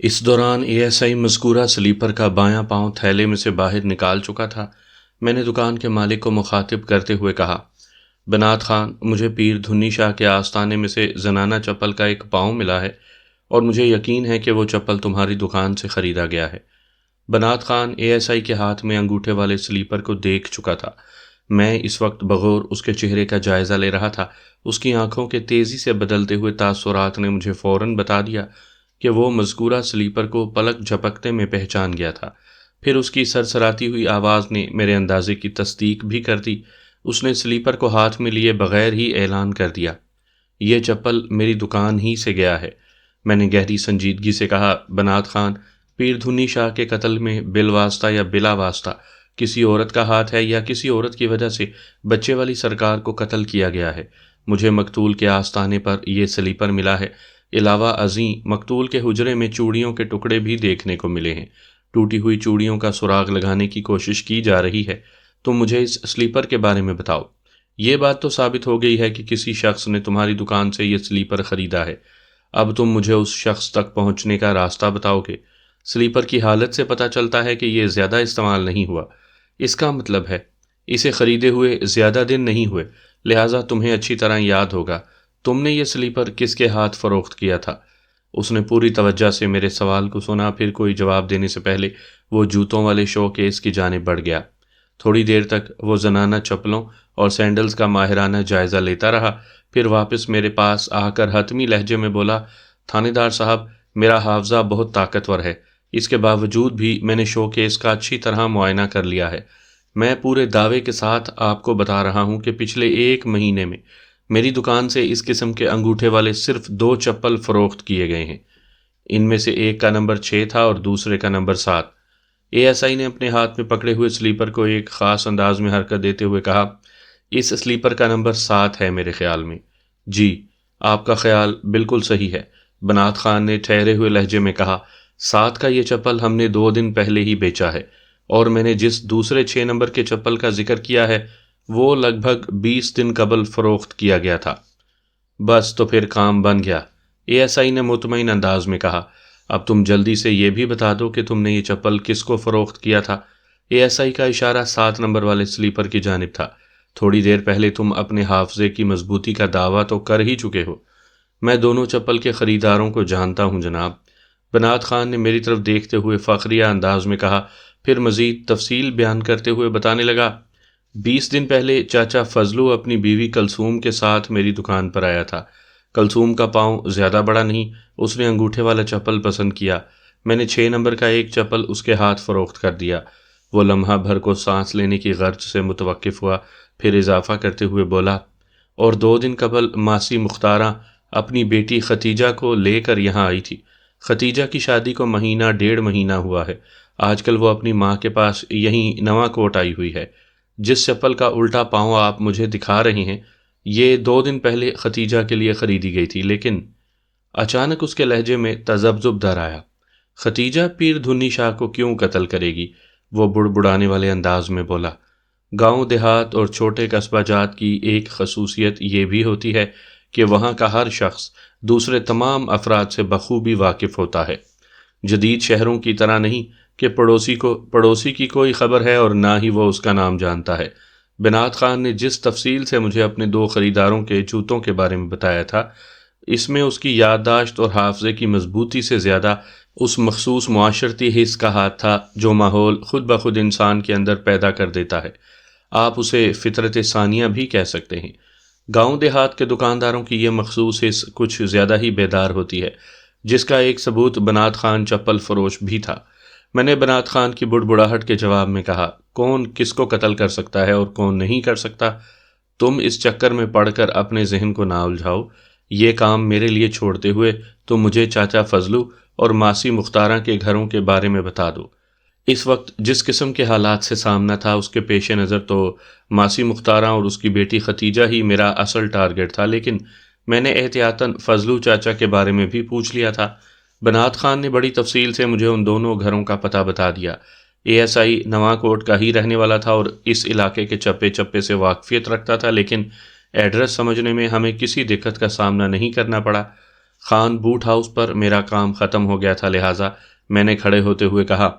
اس دوران A S I مذکورہ sleeper کا بایاں پاؤں تھیلے میں سے باہر نکال چکا تھا۔ میں نے دکان کے مالک کو مخاطب کرتے ہوئے کہا، بنات خان، مجھے پیر دھنی شاہ کے آستانے میں سے زنانہ چپل کا ایک پاؤں ملا ہے اور مجھے یقین ہے کہ وہ چپل تمہاری دکان سے خریدا گیا ہے۔ بنات خان اے ایس آئی کے ہاتھ میں انگوٹھے والے سلیپر کو دیکھ چکا تھا۔ میں اس وقت بغور اس کے چہرے کا جائزہ لے رہا تھا۔ اس کی آنکھوں کے تیزی سے بدلتے ہوئے تاثرات نے مجھے فوراً بتا دیا کہ وہ مذکورہ سلیپر کو پلک جھپکتے میں پہچان گیا تھا۔ پھر اس کی سرسراتی ہوئی آواز نے میرے اندازے کی تصدیق بھی کر دی۔ اس نے سلیپر کو ہاتھ میں لیے بغیر ہی اعلان کر دیا، یہ چپل میری دکان ہی سے گیا ہے۔ میں نے گہری سنجیدگی سے کہا، بنات خان، پیر دھنی شاہ کے قتل میں بالواسطہ یا بلا واسطہ کسی عورت کا ہاتھ ہے یا کسی عورت کی وجہ سے بچے والی سرکار کو قتل کیا گیا ہے۔ مجھے مقتول کے آستانے پر یہ سلیپر ملا ہے۔ علاوہ ازیں مقتول کے حجرے میں چوڑیوں کے ٹکڑے بھی دیکھنے کو ملے ہیں۔ ٹوٹی ہوئی چوڑیوں کا سراغ لگانے کی کوشش کی جا رہی ہے۔ تم مجھے اس سلیپر کے بارے میں بتاؤ۔ یہ بات تو ثابت ہو گئی ہے کہ کسی شخص نے تمہاری دکان سے یہ سلیپر خریدا ہے۔ اب تم مجھے اس شخص تک پہنچنے کا راستہ بتاؤ گے۔ سلیپر کی حالت سے پتہ چلتا ہے کہ یہ زیادہ استعمال نہیں ہوا۔ اس کا مطلب ہے اسے خریدے ہوئے زیادہ دن نہیں ہوئے، لہٰذا تمہیں اچھی طرح یاد ہوگا تم نے یہ سلیپر کس کے ہاتھ فروخت کیا تھا۔ اس نے پوری توجہ سے میرے سوال کو سنا، پھر کوئی جواب دینے سے پہلے وہ جوتوں والے شو کیس کی جانب بڑھ گیا۔ تھوڑی دیر تک وہ زنانہ چپلوں اور سینڈلز کا ماہرانہ جائزہ لیتا رہا، پھر واپس میرے پاس آ کر حتمی لہجے میں بولا، تھانے دار صاحب، میرا حافظہ بہت طاقتور ہے، اس کے باوجود بھی میں نے شو کیس کا اچھی طرح معائنہ کر لیا ہے۔ میں پورے دعوے کے ساتھ آپ کو بتا رہا ہوں کہ پچھلے 1 مہینے میں میری دکان سے اس قسم کے انگوٹھے والے صرف 2 چپل فروخت کیے گئے ہیں۔ ان میں سے ایک کا نمبر 6 تھا اور دوسرے کا نمبر 7۔ اے ایس آئی نے اپنے ہاتھ میں پکڑے ہوئے سلیپر کو ایک خاص انداز میں حرکت دیتے ہوئے کہا، اس سلیپر کا نمبر 7 ہے میرے خیال میں۔ جی، آپ کا خیال بالکل صحیح ہے، بنات خان نے ٹھہرے ہوئے لہجے میں کہا۔ 7 کا یہ چپل ہم نے 2 دن پہلے ہی بیچا ہے، اور میں نے جس دوسرے 6 نمبر کے چپل کا ذکر کیا ہے وہ لگ بھگ 20 دن قبل فروخت کیا گیا تھا۔ بس تو پھر کام بن گیا، اے ایس آئی نے مطمئن انداز میں کہا۔ اب تم جلدی سے یہ بھی بتا دو کہ تم نے یہ چپل کس کو فروخت کیا تھا۔ اے ایس آئی کا اشارہ 7 نمبر والے سلیپر کی جانب تھا۔ تھوڑی دیر پہلے تم اپنے حافظے کی مضبوطی کا دعویٰ تو کر ہی چکے ہو۔ میں دونوں چپل کے خریداروں کو جانتا ہوں جناب، بنات خان نے میری طرف دیکھتے ہوئے فخریہ انداز میں کہا، پھر مزید تفصیل بیان کرتے ہوئے بتانے لگا، 20 دن پہلے چاچا فضلو اپنی بیوی کلثوم کے ساتھ میری دکان پر آیا تھا۔ کلثوم کا پاؤں زیادہ بڑا نہیں، اس نے انگوٹھے والا چپل پسند کیا۔ میں نے 6 نمبر کا ایک چپل اس کے ہاتھ فروخت کر دیا۔ وہ لمحہ بھر کو سانس لینے کی غرض سے متوقف ہوا، پھر اضافہ کرتے ہوئے بولا، اور 2 دن قبل ماسی مختارہ اپنی بیٹی ختیجہ کو لے کر یہاں آئی تھی۔ ختیجہ کی شادی کو 1.5 مہینہ ہوا ہے۔ آج کل وہ اپنی ماں کے پاس یہیں نواں کوٹ آئی ہوئی ہے۔ جس چپل کا الٹا پاؤں آپ مجھے دکھا رہے ہیں، یہ 2 دن پہلے ختیجہ کے لیے خریدی گئی تھی، لیکن اچانک اس کے لہجے میں تذبذب در آیا۔ ختیجہ پیر دھنی شاہ کو کیوں قتل کرے گی؟ وہ بڑبڑانے والے انداز میں بولا۔ گاؤں دیہات اور چھوٹے قصبہ جات کی ایک خصوصیت یہ بھی ہوتی ہے کہ وہاں کا ہر شخص دوسرے تمام افراد سے بخوبی واقف ہوتا ہے۔ جدید شہروں کی طرح نہیں کہ پڑوسی کی کوئی خبر ہے اور نہ ہی وہ اس کا نام جانتا ہے۔ بنات خان نے جس تفصیل سے مجھے اپنے 2 خریداروں کے جوتوں کے بارے میں بتایا تھا، اس میں اس کی یادداشت اور حافظے کی مضبوطی سے زیادہ اس مخصوص معاشرتی حس کا ہاتھ تھا جو ماحول خود بخود انسان کے اندر پیدا کر دیتا ہے۔ آپ اسے فطرت ثانیہ بھی کہہ سکتے ہیں۔ گاؤں دیہات کے دکانداروں کی یہ مخصوص حس کچھ زیادہ ہی بیدار ہوتی ہے، جس کا ایک ثبوت بنات خان چپل فروش بھی تھا۔ میں نے بنات خان کی بڑبڑاہٹ کے جواب میں کہا، کون کس کو قتل کر سکتا ہے اور کون نہیں کر سکتا، تم اس چکر میں پڑھ کر اپنے ذہن کو نہ الجھاؤ۔ یہ کام میرے لیے چھوڑتے ہوئے تم مجھے چاچا فضلو اور ماسی مختارہ کے گھروں کے بارے میں بتا دو۔ اس وقت جس قسم کے حالات سے سامنا تھا اس کے پیش نظر تو ماسی مختارہ اور اس کی بیٹی ختیجہ ہی میرا اصل ٹارگٹ تھا، لیکن میں نے احتیاطاً فضلو چاچا کے بارے میں بھی پوچھ لیا تھا۔ بنات خان نے بڑی تفصیل سے مجھے ان دونوں گھروں کا پتہ بتا دیا۔ اے ایس آئی نواں کوٹ کا ہی رہنے والا تھا اور اس علاقے کے چپے چپے سے واقفیت رکھتا تھا، لیکن ایڈریس سمجھنے میں ہمیں کسی دقت کا سامنا نہیں کرنا پڑا۔ خان بوٹ ہاؤس پر میرا کام ختم ہو گیا تھا، لہٰذا میں نے کھڑے ہوتے ہوئے کہا،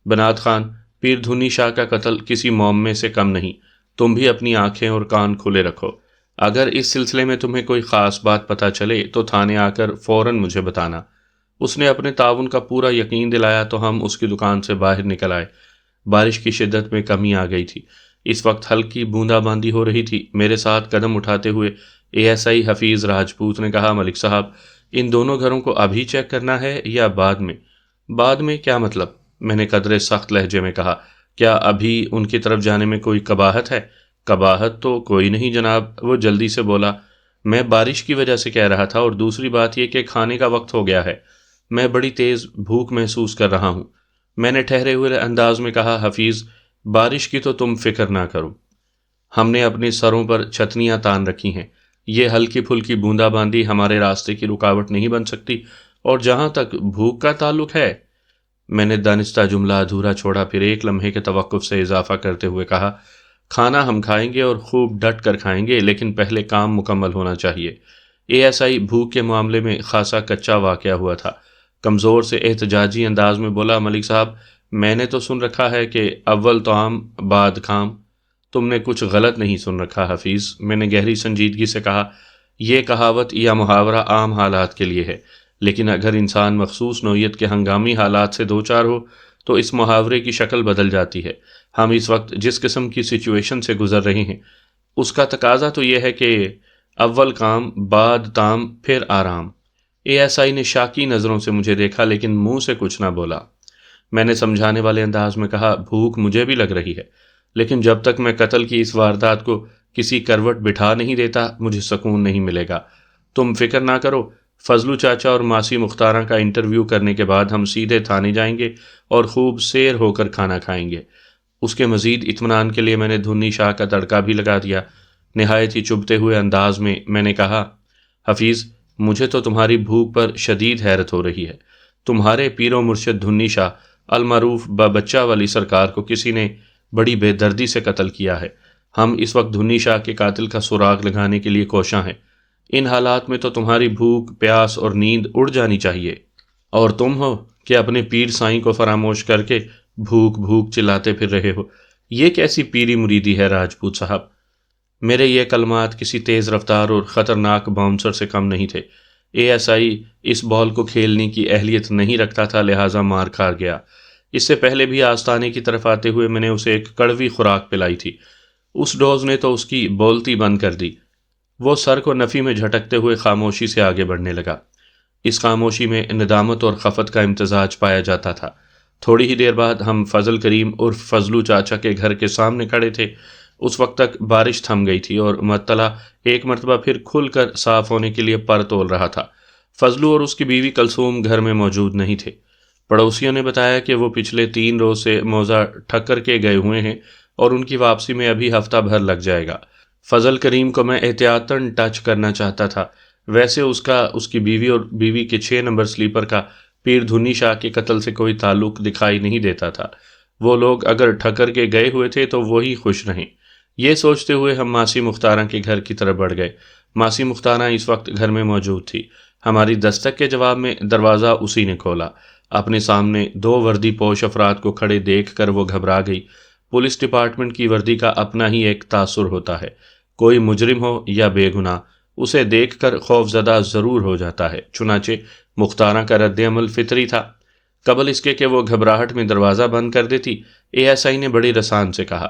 بنات خان، پیر دھنی شاہ کا قتل کسی معمے سے کم نہیں، تم بھی اپنی آنکھیں اور کان کھلے رکھو۔ اگر اس سلسلے میں تمہیں کوئی خاص بات پتہ چلے تو تھانے آ کر فوراً مجھے بتانا۔ اس نے اپنے تعاون کا پورا یقین دلایا تو ہم اس کی دکان سے باہر نکل آئے۔ بارش کی شدت میں کمی آ گئی تھی، اس وقت ہلکی بوندا باندی ہو رہی تھی۔ میرے ساتھ قدم اٹھاتے ہوئے ASI حفیظ راجپوت نے کہا، ملک صاحب، ان دونوں گھروں کو ابھی چیک کرنا ہے یا بعد میں؟ بعد میں کیا مطلب؟ میں نے قدرے سخت لہجے میں کہا، کیا ابھی ان کی طرف جانے میں کوئی قباحت ہے؟ قباحت تو کوئی نہیں جناب، وہ جلدی سے بولا، میں بارش کی وجہ سے کہہ رہا تھا، اور دوسری بات یہ کہ کھانے کا وقت ہو گیا ہے، میں بڑی تیز بھوک محسوس کر رہا ہوں۔ میں نے ٹھہرے ہوئے انداز میں کہا، حفیظ، بارش کی تو تم فکر نہ کرو، ہم نے اپنے سروں پر چھتریاں تان رکھی ہیں، یہ ہلکی پھلکی بوندا باندی ہمارے راستے کی رکاوٹ نہیں بن سکتی، اور جہاں تک بھوک کا تعلق ہے، میں نے دانستہ جملہ ادھورا چھوڑا، پھر ایک لمحے کے توقف سے اضافہ کرتے ہوئے کہا، کھانا ہم کھائیں گے اور خوب ڈٹ کر کھائیں گے، لیکن پہلے کام مکمل ہونا چاہیے۔ ASI بھوک کے معاملے میں خاصا کچا واقعہ ہوا تھا، کمزور سے احتجاجی انداز میں بولا، ملک صاحب، میں نے تو سن رکھا ہے کہ اول طعام بعد کام۔ تم نے کچھ غلط نہیں سن رکھا حفیظ، میں نے گہری سنجیدگی سے کہا، یہ کہاوت یا محاورہ عام حالات کے لیے ہے، لیکن اگر انسان مخصوص نوعیت کے ہنگامی حالات سے دوچار ہو تو اس محاورے کی شکل بدل جاتی ہے۔ ہم اس وقت جس قسم کی سچویشن سے گزر رہے ہیں اس کا تقاضا تو یہ ہے کہ اول کام بعد طعام پھر آرام۔ ASI نے شاکی نظروں سے مجھے دیکھا لیکن منہ سے کچھ نہ بولا۔ میں نے سمجھانے والے انداز میں کہا، بھوک مجھے بھی لگ رہی ہے، لیکن جب تک میں قتل کی اس واردات کو کسی کروٹ بٹھا نہیں دیتا مجھے سکون نہیں ملے گا۔ تم فکر نہ کرو، فضلو چاچا اور ماسی مختارہ کا انٹرویو کرنے کے بعد ہم سیدھے تھانے جائیں گے اور خوب سیر ہو کر کھانا کھائیں گے۔ اس کے مزید اطمینان کے لیے میں نے دھنی شاہ کا تڑکا بھی لگا دیا۔ نہایت ہی چبھتے ہوئے انداز میں نے کہا، حفیظ، مجھے تو تمہاری بھوک پر شدید حیرت ہو رہی ہے۔ تمہارے پیر و مرشد دھنی شاہ المعروف بچہ والی سرکار کو کسی نے بڑی بے دردی سے قتل کیا ہے۔ ہم اس وقت دھنی شاہ کے قاتل کا سراغ لگانے کے لیے کوشاں ہیں۔ ان حالات میں تو تمہاری بھوک، پیاس اور نیند اڑ جانی چاہیے، اور تم ہو کہ اپنے پیر سائیں کو فراموش کر کے بھوک بھوک چلاتے پھر رہے ہو۔ یہ کیسی پیری مریدی ہے راجپوت صاحب؟ میرے یہ کلمات کسی تیز رفتار اور خطرناک باؤنسر سے کم نہیں تھے۔ ASI اس بال کو کھیلنے کی اہلیت نہیں رکھتا تھا، لہٰذا مار کھا گیا۔ اس سے پہلے بھی آستانے کی طرف آتے ہوئے میں نے اسے ایک کڑوی خوراک پلائی تھی، اس ڈوز نے تو اس کی بولتی بند کر دی۔ وہ سر کو نفی میں جھٹکتے ہوئے خاموشی سے آگے بڑھنے لگا۔ اس خاموشی میں ندامت اور خفت کا امتزاج پایا جاتا تھا۔ تھوڑی ہی دیر بعد ہم فضل کریم اور فضلو چاچا کے گھر کے سامنے کھڑے تھے۔ اس وقت تک بارش تھم گئی تھی اور معطلہ ایک مرتبہ پھر کھل کر صاف ہونے کے لیے پر تول رہا تھا۔ فضلو اور اس کی بیوی کلثوم گھر میں موجود نہیں تھے۔ پڑوسیوں نے بتایا کہ وہ پچھلے 3 روز سے موزہ ٹھکر کے گئے ہوئے ہیں اور ان کی واپسی میں ابھی ہفتہ بھر لگ جائے گا۔ فضل کریم کو میں احتیاطاً ٹچ کرنا چاہتا تھا، ویسے اس کی بیوی اور بیوی کے 6 نمبر سلیپر کا پیر دھنی شاہ کے قتل سے کوئی تعلق دکھائی نہیں دیتا تھا۔ وہ لوگ اگر ٹھکر کے گئے ہوئے تھے تو وہی خوش رہیں۔ یہ سوچتے ہوئے ہم ماسی مختارہ کے گھر کی طرف بڑھ گئے۔ ماسی مختارہ اس وقت گھر میں موجود تھی۔ ہماری دستک کے جواب میں دروازہ اسی نے کھولا۔ اپنے سامنے 2 وردی پوش افراد کو کھڑے دیکھ کر وہ گھبرا گئی۔ پولیس ڈپارٹمنٹ کی وردی کا اپنا ہی ایک تاثر ہوتا ہے، کوئی مجرم ہو یا بے گناہ، اسے دیکھ کر خوف زدہ ضرور ہو جاتا ہے۔ چنانچہ مختارہ کا رد عمل فطری تھا۔ قبل اس کے کہ وہ گھبراہٹ میں دروازہ بند کر دیتی، ASI نے بڑی رسان سے کہا،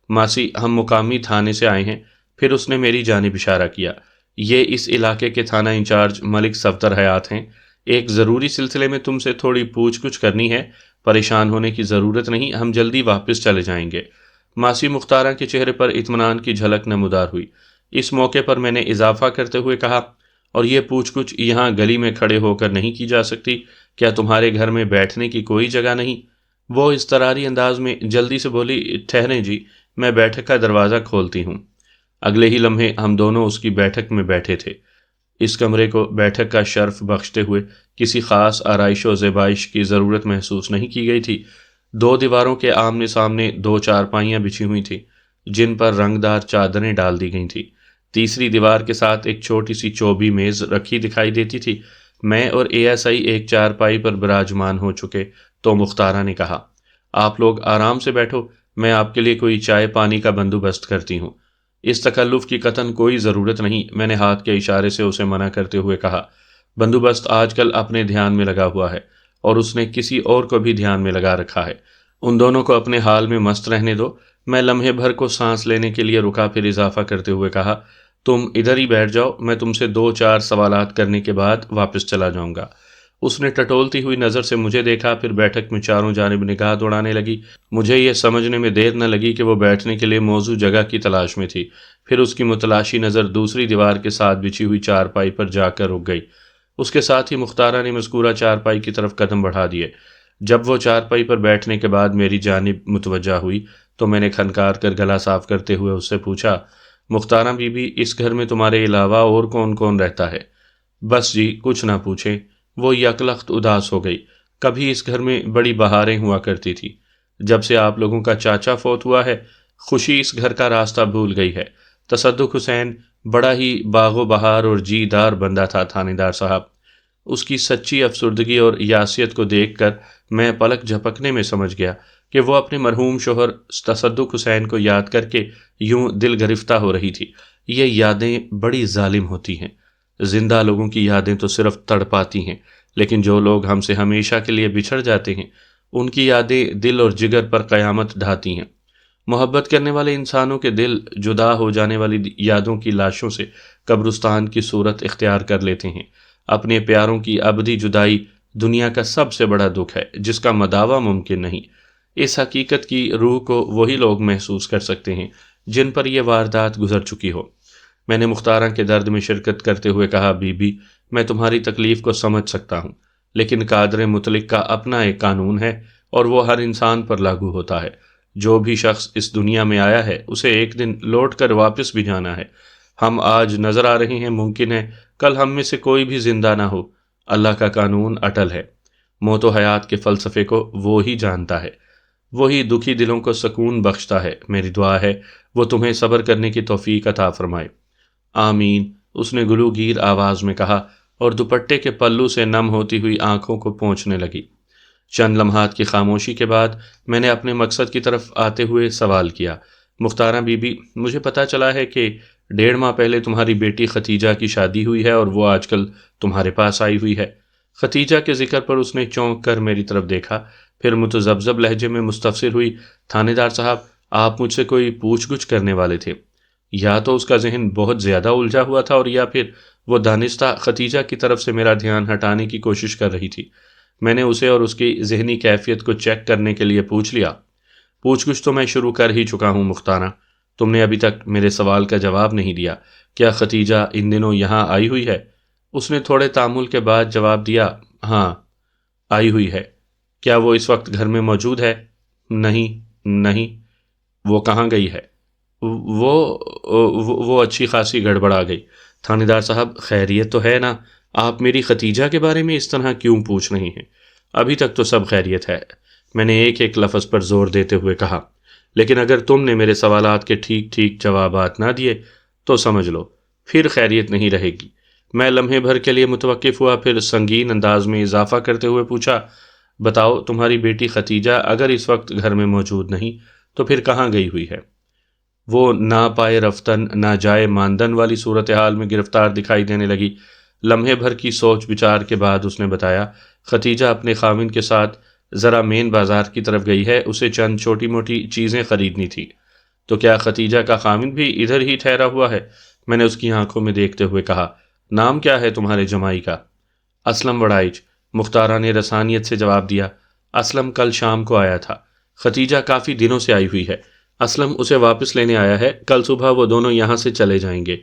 ماسی، ہم مقامی تھانے سے آئے ہیں۔ پھر اس نے میری جانب اشارہ کیا، یہ اس علاقے کے تھانہ انچارج ملک صفدر حیات ہیں، ایک ضروری سلسلے میں تم سے تھوڑی پوچھ گچھ کرنی ہے۔ پریشان ہونے کی ضرورت نہیں، ہم جلدی واپس چلے جائیں گے۔ ماسی مختارہ کے چہرے پر اطمینان کی جھلک نمودار ہوئی۔ اس موقع پر میں نے اضافہ کرتے ہوئے کہا، اور یہ پوچھ گچھ یہاں گلی میں کھڑے ہو کر نہیں کی جا سکتی؟ کیا تمہارے گھر میں بیٹھنے کی کوئی جگہ نہیں؟ وہ اضطراری انداز میں جلدی سے بولی، ٹھہریں جی، میں بیٹھک کا دروازہ کھولتی ہوں۔ اگلے ہی لمحے ہم دونوں اس کی بیٹھک میں بیٹھے تھے۔ اس کمرے کو بیٹھک کا شرف بخشتے ہوئے کسی خاص آرائش و زیبائش کی ضرورت محسوس نہیں کی گئی تھی۔ 2 دیواروں کے آمنے سامنے 2 چارپائیاں بچھی ہوئی تھیں جن پر رنگدار چادریں ڈال دی گئی تھیں۔ تیسری دیوار کے ساتھ ایک چھوٹی سی چوبی میز رکھی دکھائی دیتی تھی میں اور ASI ایک چارپائی پر براجمان ہو چکے تو مختارہ نے کہا، آپ لوگ آرام سے بیٹھو، میں آپ کے لیے کوئی چائے پانی کا بندوبست کرتی ہوں۔ اس تکلف کی قطعاً کوئی ضرورت نہیں، میں نے ہاتھ کے اشارے سے اسے منع کرتے ہوئے کہا۔ بندوبست آج کل اپنے دھیان میں لگا ہوا ہے اور اس نے کسی اور کو بھی دھیان میں لگا رکھا ہے، ان دونوں کو اپنے حال میں مست رہنے دو۔ میں لمحے بھر کو سانس لینے کے لیے رکا، پھر اضافہ کرتے ہوئے کہا، تم ادھر ہی بیٹھ جاؤ، میں تم سے 2-4 سوالات کرنے کے بعد واپس چلا جاؤں گا۔ اس نے ٹٹولتی ہوئی نظر سے مجھے دیکھا، پھر بیٹھک میں چاروں جانب نگاہ دوڑانے لگی۔ مجھے یہ سمجھنے میں دیر نہ لگی کہ وہ بیٹھنے کے لیے موزوں جگہ کی تلاش میں تھی۔ پھر اس کی متلاشی نظر دوسری دیوار کے ساتھ بچھی ہوئی چارپائی پر جا کر رک گئی۔ اس کے ساتھ ہی مختارہ نے مذکورہ چارپائی کی طرف قدم بڑھا دیے۔ جب وہ چارپائی پر بیٹھنے کے بعد میری جانب متوجہ ہوئی تو میں نے کھنکار کر گلا صاف کرتے ہوئے اس سے پوچھا، مختارہ بی بی، اس گھر میں تمہارے علاوہ اور کون کون رہتا ہے؟ بس جی، کچھ نہ پوچھیں۔ وہ یکلخت اداس ہو گئی۔ کبھی اس گھر میں بڑی بہاریں ہوا کرتی تھی، جب سے آپ لوگوں کا چاچا فوت ہوا ہے خوشی اس گھر کا راستہ بھول گئی ہے۔ تصدق حسین بڑا ہی باغ و بہار اور جی دار بندہ تھا تھانے دار صاحب۔ اس کی سچی افسردگی اور یاسیت کو دیکھ کر میں پلک جھپکنے میں سمجھ گیا کہ وہ اپنے مرحوم شوہر تصدق حسین کو یاد کر کے یوں دل گرفتہ ہو رہی تھی۔ یہ یادیں بڑی ظالم ہوتی ہیں۔ زندہ لوگوں کی یادیں تو صرف تڑپاتی ہیں، لیکن جو لوگ ہم سے ہمیشہ کے لیے بچھڑ جاتے ہیں ان کی یادیں دل اور جگر پر قیامت ڈھاتی ہیں۔ محبت کرنے والے انسانوں کے دل جدا ہو جانے والی یادوں کی لاشوں سے قبرستان کی صورت اختیار کر لیتے ہیں۔ اپنے پیاروں کی ابدی جدائی دنیا کا سب سے بڑا دکھ ہے جس کا مداوع ممکن نہیں۔ اس حقیقت کی روح کو وہی لوگ محسوس کر سکتے ہیں جن پر یہ واردات گزر چکی ہو۔ میں نے مختارہ کے درد میں شرکت کرتے ہوئے کہا، بی بی، میں تمہاری تکلیف کو سمجھ سکتا ہوں، لیکن قادر مطلق کا اپنا ایک قانون ہے اور وہ ہر انسان پر لاگو ہوتا ہے۔ جو بھی شخص اس دنیا میں آیا ہے اسے ایک دن لوٹ کر واپس بھی جانا ہے۔ ہم آج نظر آ رہے ہیں، ممکن ہے کل ہم میں سے کوئی بھی زندہ نہ ہو۔ اللہ کا قانون اٹل ہے۔ موت و حیات کے فلسفے کو وہی جانتا ہے، وہی دکھی دلوں کو سکون بخشتا ہے۔ میری دعا ہے وہ تمہیں صبر کرنے کی توفیق عطا فرمائے۔ آمین، اس نے گلوگیر آواز میں کہا اور دوپٹے کے پلو سے نم ہوتی ہوئی آنکھوں کو پونچھنے لگی۔ چند لمحات کی خاموشی کے بعد میں نے اپنے مقصد کی طرف آتے ہوئے سوال کیا، مختارہ بی بی، مجھے پتہ چلا ہے کہ 1.5 ماہ پہلے تمہاری بیٹی ختیجہ کی شادی ہوئی ہے اور وہ آج کل تمہارے پاس آئی ہوئی ہے۔ ختیجہ کے ذکر پر اس نے چونک کر میری طرف دیکھا، پھر متذبذب لہجے میں مستفسر ہوئی، تھانے دار صاحب، آپ مجھ سے کوئی پوچھ گچھ کرنے والے تھے؟ یا تو اس کا ذہن بہت زیادہ الجھا ہوا تھا اور یا پھر وہ دانستہ ختیجہ کی طرف سے میرا دھیان ہٹانے کی کوشش کر رہی تھی۔ میں نے اسے اور اس کی ذہنی کیفیت کو چیک کرنے کے لیے پوچھ لیا، پوچھ گچھ تو میں شروع کر ہی چکا ہوں مختارہ، تم نے ابھی تک میرے سوال کا جواب نہیں دیا، کیا ختیجہ ان دنوں یہاں آئی ہوئی ہے؟ اس نے تھوڑے تامل کے بعد جواب دیا، ہاں آئی ہوئی ہے۔ کیا وہ اس وقت گھر میں موجود ہے؟ نہیں۔ وہ کہاں گئی ہے؟ وہ اچھی خاصی گڑبڑ آ گئی۔ تھانے دار صاحب، خیریت تو ہے نا؟ آپ میری ختیجہ کے بارے میں اس طرح کیوں پوچھ رہی ہیں؟ ابھی تک تو سب خیریت ہے، میں نے ایک لفظ پر زور دیتے ہوئے کہا، لیکن اگر تم نے میرے سوالات کے ٹھیک جوابات نہ دیے تو سمجھ لو پھر خیریت نہیں رہے گی۔ میں لمحے بھر کے لیے متوقف ہوا، پھر سنگین انداز میں اضافہ کرتے ہوئے پوچھا، بتاؤ تمہاری بیٹی ختیجہ اگر اس وقت گھر میں موجود نہیں تو پھر کہاں گئی ہوئی ہے؟ وہ نہ پائے رفتن نہ جائے ماندن والی صورتحال میں گرفتار دکھائی دینے لگی۔ لمحے بھر کی سوچ بچار کے بعد اس نے بتایا، ختیجہ اپنے خاوند کے ساتھ ذرا مین بازار کی طرف گئی ہے، اسے چند چھوٹی موٹی چیزیں خریدنی تھی۔ تو کیا ختیجہ کا خاوند بھی ادھر ہی ٹھہرا ہوا ہے؟ میں نے اس کی آنکھوں میں دیکھتے ہوئے کہا، نام کیا ہے تمہارے جمائی کا؟ اسلم وڑائچ، مختارہ نے رسانیت سے جواب دیا۔ اسلم کل شام کو آیا تھا، ختیجہ کافی دنوں سے آئی ہوئی ہے، اسلم اسے واپس لینے آیا ہے، کل صبح وہ دونوں یہاں سے چلے جائیں گے۔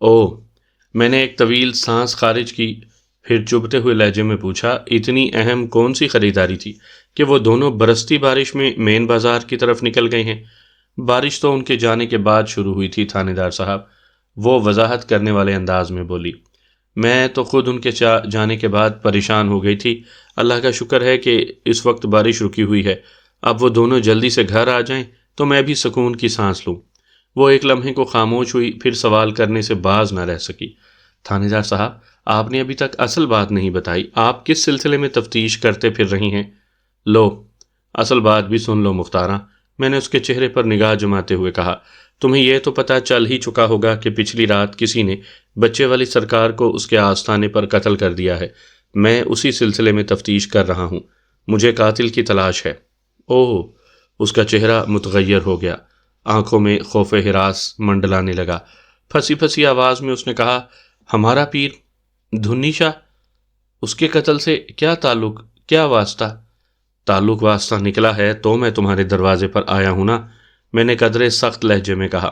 اوہ، میں نے ایک طویل سانس خارج کی، پھر چبھتے ہوئے لہجے میں پوچھا، اتنی اہم کون سی خریداری تھی کہ وہ دونوں برستی بارش میں مین بازار کی طرف نکل گئے ہیں؟ بارش تو ان کے جانے کے بعد شروع ہوئی تھی تھانے دار صاحب، وہ وضاحت کرنے والے انداز میں بولی۔ میں تو خود ان کے جانے کے بعد پریشان ہو گئی تھی، اللہ کا شکر ہے کہ اس وقت بارش رکی ہوئی ہے، اب وہ دونوں جلدی سے گھر آ جائیں تو میں بھی سکون کی سانس لوں۔ وہ ایک لمحے کو خاموش ہوئی، پھر سوال کرنے سے باز نہ رہ سکی، تھانے دار صاحب آپ نے ابھی تک اصل بات نہیں بتائی، آپ کس سلسلے میں تفتیش کرتے پھر رہی ہیں؟ لو، اصل بات بھی سن لو مختارہ، میں نے اس کے چہرے پر نگاہ جماتے ہوئے کہا۔ تمہیں یہ تو پتہ چل ہی چکا ہوگا کہ پچھلی رات کسی نے بچے والی سرکار کو اس کے آستانے پر قتل کر دیا ہے۔ میں اسی سلسلے میں تفتیش کر رہا ہوں، مجھے قاتل کی تلاش ہے۔ اوہ! اس کا چہرہ متغیر ہو گیا، آنکھوں میں خوف ہراس منڈلانے لگا۔ پھنسی پھنسی آواز میں اس نے کہا، ہمارا پیر دھنی شاہ، اس کے قتل سے کیا تعلق، کیا واسطہ؟ تعلق واسطہ نکلا ہے تو میں تمہارے دروازے پر آیا ہوں نا، میں نے قدرے سخت لہجے میں کہا۔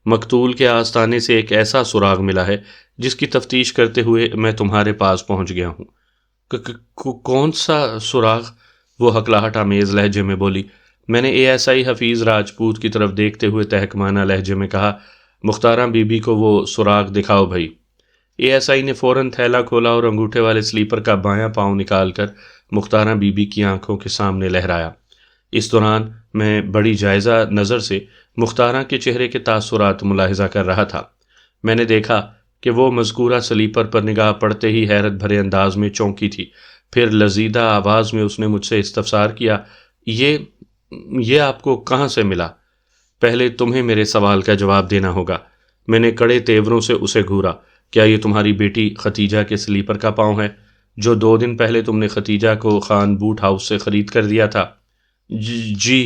مقتول کے آستانے سے ایک ایسا سراغ ملا ہے جس کی تفتیش کرتے ہوئے میں تمہارے پاس پہنچ گیا ہوں۔ کون سا سراغ؟ وہ ہکلاہٹ آمیز لہجے میں بولی۔ میں نے A S I Hafeez Rajput کی طرف دیکھتے ہوئے تہکمانہ لہجے میں کہا، مختارہ بی بی کو وہ سراغ دکھاؤ بھائی۔ اے ایس آئی نے فوراً تھیلا کھولا اور انگوٹھے والے سلیپر کا بایاں پاؤں نکال کر مختارہ بی بی کی آنکھوں کے سامنے لہرایا۔ اس دوران میں بڑی جائزہ نظر سے مختارہ کے چہرے کے تاثرات ملاحظہ کر رہا تھا۔ میں نے دیکھا کہ وہ مذکورہ سلیپر پر نگاہ پڑتے ہی حیرت بھرے انداز میں چونکی تھی۔ پھر لذیذہ آواز میں اس نے مجھ سے استفسار کیا، یہ آپ کو کہاں سے ملا؟ پہلے تمہیں میرے سوال کا جواب دینا ہوگا۔ میں نے کڑے تیوروں سے اسے گھورا۔ کیا یہ تمہاری بیٹی ختیجہ کے سلیپر کا پاؤں ہے جو 2 دن پہلے تم نے ختیجہ کو خان بوٹ ہاؤس سے خرید کر دیا تھا؟ جی۔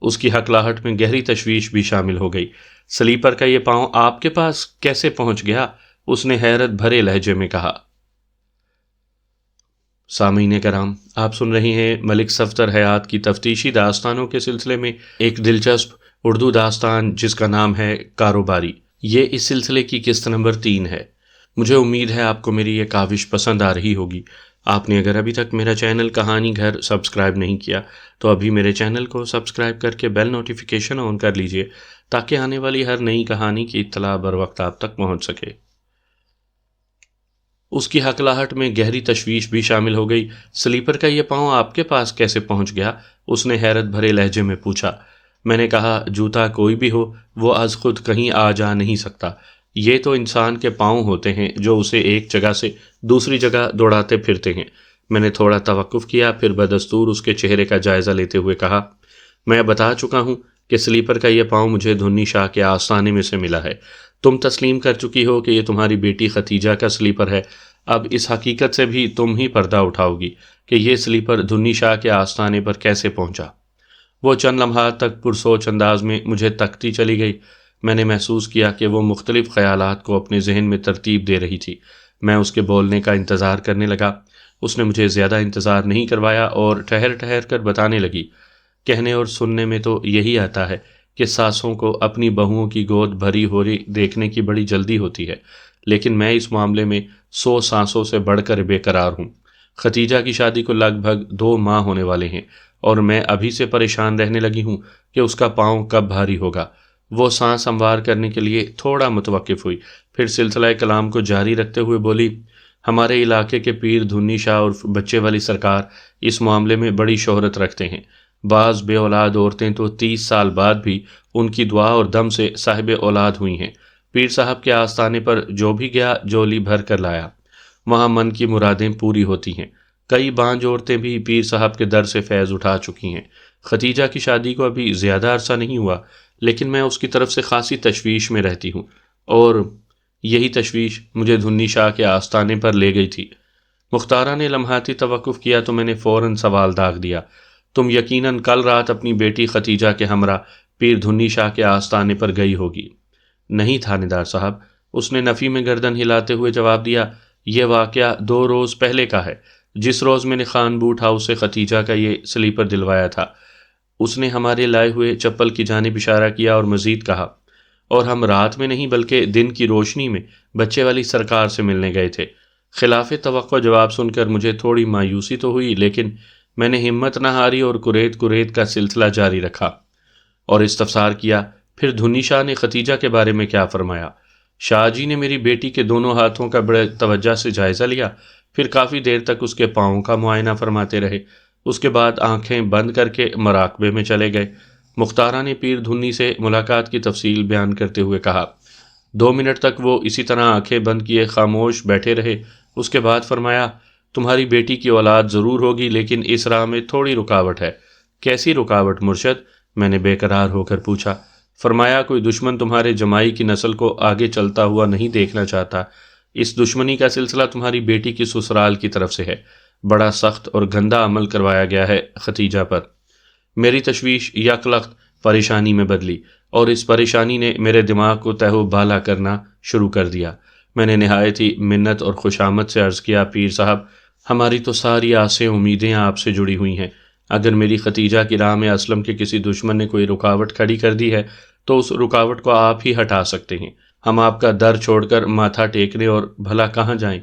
اس کی ہکلاہٹ میں گہری تشویش بھی شامل ہو گئی۔ سلیپر کا یہ پاؤں آپ کے پاس کیسے پہنچ گیا؟ اس نے حیرت بھرے لہجے میں کہا۔ سامعین کرام، آپ سن رہی ہیں ملک صفدر حیات کی تفتیشی داستانوں کے سلسلے میں ایک دلچسپ اردو داستان جس کا نام ہے کاروباری۔ یہ اس سلسلے کی قسط نمبر 3 ہے۔ مجھے امید ہے آپ کو میری یہ کاوش پسند آ رہی ہوگی۔ آپ نے اگر ابھی تک میرا چینل کہانی گھر سبسکرائب نہیں کیا تو ابھی میرے چینل کو سبسکرائب کر کے بیل نوٹیفیکیشن آن کر لیجئے تاکہ آنے والی ہر نئی کہانی کی اطلاع بر وقت آپ تک پہنچ سکے۔ اس کی ہکلاہٹ میں گہری تشویش بھی شامل ہو گئی۔ سلیپر کا یہ پاؤں آپ کے پاس کیسے پہنچ گیا؟ اس نے حیرت بھرے لہجے میں پوچھا۔ میں نے کہا، جوتا کوئی بھی ہو وہ از خود کہیں آ جا نہیں سکتا۔ یہ تو انسان کے پاؤں ہوتے ہیں جو اسے ایک جگہ سے دوسری جگہ دوڑاتے پھرتے ہیں۔ میں نے تھوڑا توقف کیا، پھر بدستور اس کے چہرے کا جائزہ لیتے ہوئے کہا، میں بتا چکا ہوں کہ سلیپر کا یہ پاؤں مجھے دھنی شاہ کے آستانے میں سے ملا ہے۔ تم تسلیم کر چکی ہو کہ یہ تمہاری بیٹی ختیجہ کا سلیپر ہے۔ اب اس حقیقت سے بھی تم ہی پردہ اٹھاؤ گی کہ یہ سلیپر دھنی شاہ کے آستانے پر کیسے پہنچا۔ وہ چند لمحات تک پرسوچ انداز میں مجھے تکتی چلی گئی۔ میں نے محسوس کیا کہ وہ مختلف خیالات کو اپنے ذہن میں ترتیب دے رہی تھی۔ میں اس کے بولنے کا انتظار کرنے لگا۔ اس نے مجھے زیادہ انتظار نہیں کروایا اور ٹھہر ٹھہر کر بتانے لگی، کہنے اور سننے میں تو یہی آتا ہے کہ ساسوں کو اپنی بہوؤں کی گود بھری ہو رہی دیکھنے کی بڑی جلدی ہوتی ہے، لیکن میں اس معاملے میں 100 سانسوں سے بڑھ کر بے قرار ہوں۔ ختیجہ کی شادی کو لگ بھگ 2 ماہ ہونے والے ہیں اور میں ابھی سے پریشان رہنے لگی ہوں کہ اس کا پاؤں کب بھاری ہوگا۔ وہ سانس ہموار کرنے کے لیے تھوڑا متوقف ہوئی، پھر سلسلہ کلام کو جاری رکھتے ہوئے بولی، ہمارے علاقے کے پیر دھنی شاہ اور بچے والی سرکار اس معاملے میں بڑی شہرت رکھتے ہیں۔ بعض بے اولاد عورتیں تو 30 سال بعد بھی ان کی دعا اور دم سے صاحب اولاد ہوئی ہیں۔ پیر صاحب کے آستانے پر جو بھی گیا جولی بھر کر لایا، وہاں من کی مرادیں پوری ہوتی ہیں۔ کئی بانجھ عورتیں بھی پیر صاحب کے در سے فیض اٹھا چکی ہیں۔ ختیجہ کی شادی کو ابھی زیادہ عرصہ نہیں ہوا، لیکن میں اس کی طرف سے خاصی تشویش میں رہتی ہوں، اور یہی تشویش مجھے دھنی شاہ کے آستانے پر لے گئی تھی۔ مختارہ نے لمحاتی توقف کیا تو میں نے فوراً سوال داغ دیا، تم یقیناً کل رات اپنی بیٹی ختیجہ کے ہمراہ پیر دھنی شاہ کے آستانے پر گئی ہوگی؟ نہیں تھانے دار صاحب، اس نے نفی میں گردن ہلاتے ہوئے جواب دیا، یہ واقعہ 2 روز پہلے کا ہے، جس روز میں نے خان بوٹ ہاؤس سے ختیجہ کا یہ سلیپر دلوایا تھا۔ اس نے ہمارے لائے ہوئے چپل کی جانب اشارہ کیا اور مزید کہا، اور ہم رات میں نہیں بلکہ دن کی روشنی میں بچے والی سرکار سے ملنے گئے تھے۔ خلاف توقع جواب سن کر مجھے تھوڑی مایوسی تو ہوئی، لیکن میں نے ہمت نہ ہاری اور کریت کریت کا سلسلہ جاری رکھا اور استفسار کیا، پھر دھنی شاہ نے ختیجہ کے بارے میں کیا فرمایا؟ شاہ جی نے میری بیٹی کے دونوں ہاتھوں کا بڑے توجہ سے جائزہ لیا، پھر کافی دیر تک اس کے پاؤں کا معائنہ فرماتے رہے، اس کے بعد آنکھیں بند کر کے مراقبے میں چلے گئے۔ مختارہ نے پیر دھنی سے ملاقات کی تفصیل بیان کرتے ہوئے کہا، 2 منٹ تک وہ اسی طرح آنکھیں بند کیے خاموش بیٹھے رہے اس کے بعد فرمایا، تمہاری بیٹی کی اولاد ضرور ہوگی، لیکن اس راہ میں تھوڑی رکاوٹ ہے۔ کیسی رکاوٹ مرشد؟ میں نے بے قرار ہو کر پوچھا۔ فرمایا، کوئی دشمن تمہارے جمائی کی نسل کو آگے چلتا ہوا نہیں دیکھنا چاہتا۔ اس دشمنی کا سلسلہ تمہاری بیٹی کی سسرال کی طرف سے ہے۔ بڑا سخت اور گندا عمل کروایا گیا ہے ختیجہ پر۔ میری تشویش یک لخت پریشانی میں بدلی، اور اس پریشانی نے میرے دماغ کو تہو بالا کرنا شروع کر دیا۔ میں نے نہایت ہی منت اور خوشامد سے عرض کیا، پیر صاحب، ہماری تو ساری آسیں امیدیں آپ سے جڑی ہوئی ہیں۔ اگر میری ختیجہ کی راہ میں اسلم کے کسی دشمن نے کوئی رکاوٹ کھڑی کر دی ہے تو اس رکاوٹ کو آپ ہی ہٹا سکتے ہیں۔ ہم آپ کا در چھوڑ کر ماتھا ٹیکنے اور بھلا کہاں جائیں؟